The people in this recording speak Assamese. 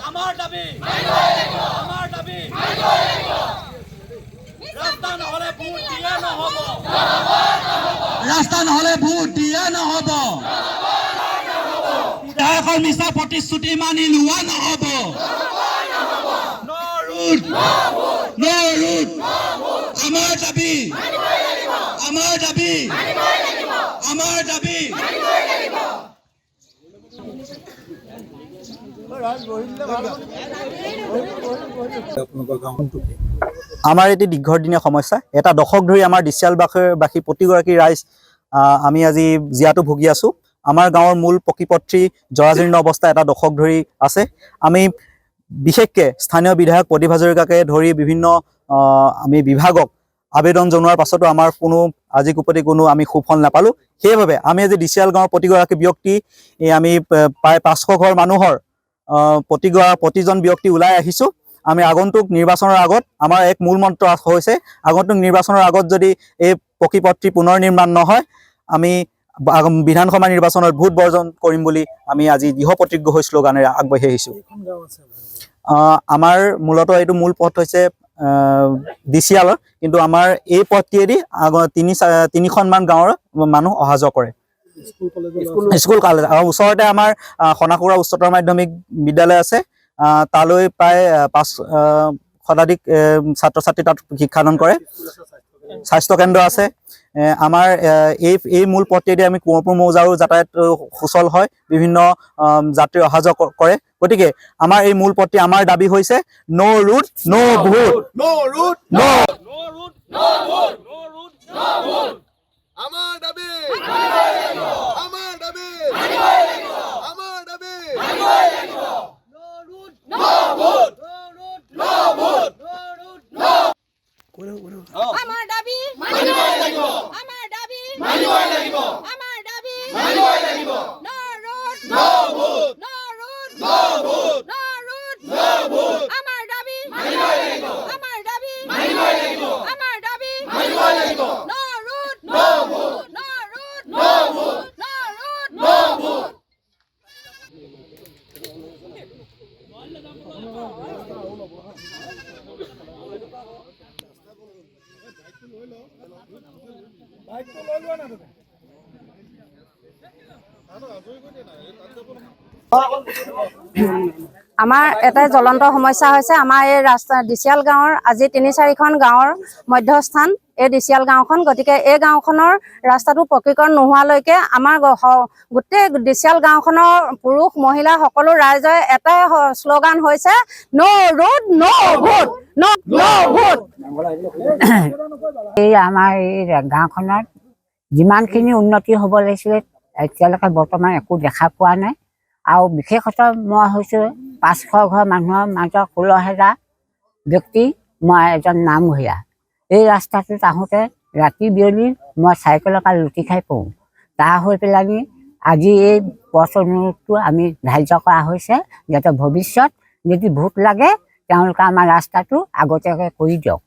আমাৰ দাবি আমাৰ দাবি ৰাস্তা নহলে ভোট দিয়া নহব ৰাস্তা নহলে ভোট দিয়া নহব বিধায়কৰ মিছা প্ৰতিশ্ৰুতি মানি লোৱা নহব আমাৰ দাবী আমাৰ দাবী আমাৰ দাবী আমাৰ এটি দীৰ্ঘদিনীয়া সমস্যা এটা দশক ধৰি আমাৰ ডিচিয়ালবাসী প্ৰতিগৰাকী ৰাইজ আমি আজি জীয়াতু ভুগি আছোঁ। আমাৰ গাঁৱৰ মূল পকীপত্ৰী জৰাজীৰ্ণ অৱস্থা এটা দশক ধৰি আছে। আমি বিশেষকৈ স্থানীয় বিধায়ক প্ৰদীপ হাজৰিকাকে ধৰি বিভিন্ন আমি বিভাগক আবেদন জনোৱাৰ পাছতো আমাৰ আজি কোপতি কোনো আমি সুফল নাপালোঁ। সেইবাবে আমি আজি ডিচিয়াল গাঁৱৰ প্ৰতিগৰাকী ব্যক্তি আমি প্ৰায় 500 ঘৰ মানুহৰ প্ৰতিজন ব্যক্তি ওলাই আহিছোঁ। আমি আগন্তুক নিৰ্বাচনৰ আগত আমাৰ এক মূল মন্ত্ৰ হৈছে আগন্তুক নিৰ্বাচনৰ আগত যদি এই পকীপত্ৰী পুনৰ নিৰ্মাণ নহয় আমি বিধানসভা নিৰ্বাচনত ভোট বৰ্জন কৰিম বুলি আমি আজি দৃঢ় প্ৰতিজ্ঞ হৈ শ্লোগানেৰে আগবাঢ়ি আহিছোঁ। আমাৰ মূলতঃ এইটো মূল পথ হৈছে ডিচিয়ালৰ, কিন্তু আমাৰ এই পথটিয়েদি 3খনমান গাঁৱৰ মানুহ অহা যোৱা কৰে। স্কুল কলেজ আৰু ওচৰতে আমাৰ খনাকুৰা উচ্চতৰ মাধ্যমিক বিদ্যালয় আছে। তালৈ প্ৰায় 5 শতাধিক ছাত্ৰ ছাত্ৰী তাত শিক্ষাদান কৰে। স্বাস্থ্য কেন্দ্ৰ আছে। আমাৰ এই মূল পথটিয়েদি আমি কোঁৱৰপুৰ মৌজাৰো যাতায়াত সুচল হয়, বিভিন্ন যাত্ৰী অহা যোৱা কৰে। গতিকে আমাৰ এই মূল পথটি আমাৰ দাবী হৈছে নো ৰুট নো ভোট আমার দাবি আমার দাবি আমার দাবি আমার দাবি মানিবই লাগিব আমার দাবি মানিবই লাগিব আমার দাবি মানিবই লাগিব নো রুট নো ভোট নো রুট নো ভোট নো রুট নো ভোট আমার দাবি মানিবই লাগিব আমার দাবি মানিবই লাগিব আমার দাবি মানিবই লাগিব নো রুট নো ভোট নো রুট নো ভোট নো রুট নো ভোট আমাৰ এটা জ্বলন্ত সমস্যা হৈছে আমাৰ এই ৰাস্তা ডিচিয়াল গাঁৱৰ আজি 3-4খন গাঁৱৰ মধ্যস্থান এই ডিচিয়াল গাঁওখন। গতিকে এই গাঁওখনৰ ৰাস্তাটো পকীকৰণ নোহোৱালৈকে আমাৰ গোটেই ডিচিয়াল গাঁওখনৰ পুৰুষ মহিলা সকলো ৰাইজৰ এটাই শ্লোগান হৈছে নো ৰুট নো ভোট নো ভোট। এই আমাৰ এই গাঁওখনত যিমানখিনি উন্নতি হ'ব লাগিছিলে এতিয়ালৈকে বৰ্তমান একো দেখা পোৱা নাই। আৰু বিশেষতঃ মই হৈছোঁ 500 ঘৰ মানুহৰ মাজত 16,000 ব্যক্তি মই এজন নামঘৰীয়া। এই ৰাস্তাটোত আহোঁতে ৰাতি বিয়লি মই চাইকেলৰ পৰা লুটি খাই পৰোঁ। তাৰ হৈ পেলানি আজি এই পথ অনুৰোধটো আমি ধাৰ্য কৰা হৈছে যাতে ভৱিষ্যত যদি ভোট লাগে তেওঁলোকে আমাৰ ৰাস্তাটো আগতীয়াকৈ কৰি দিয়ক।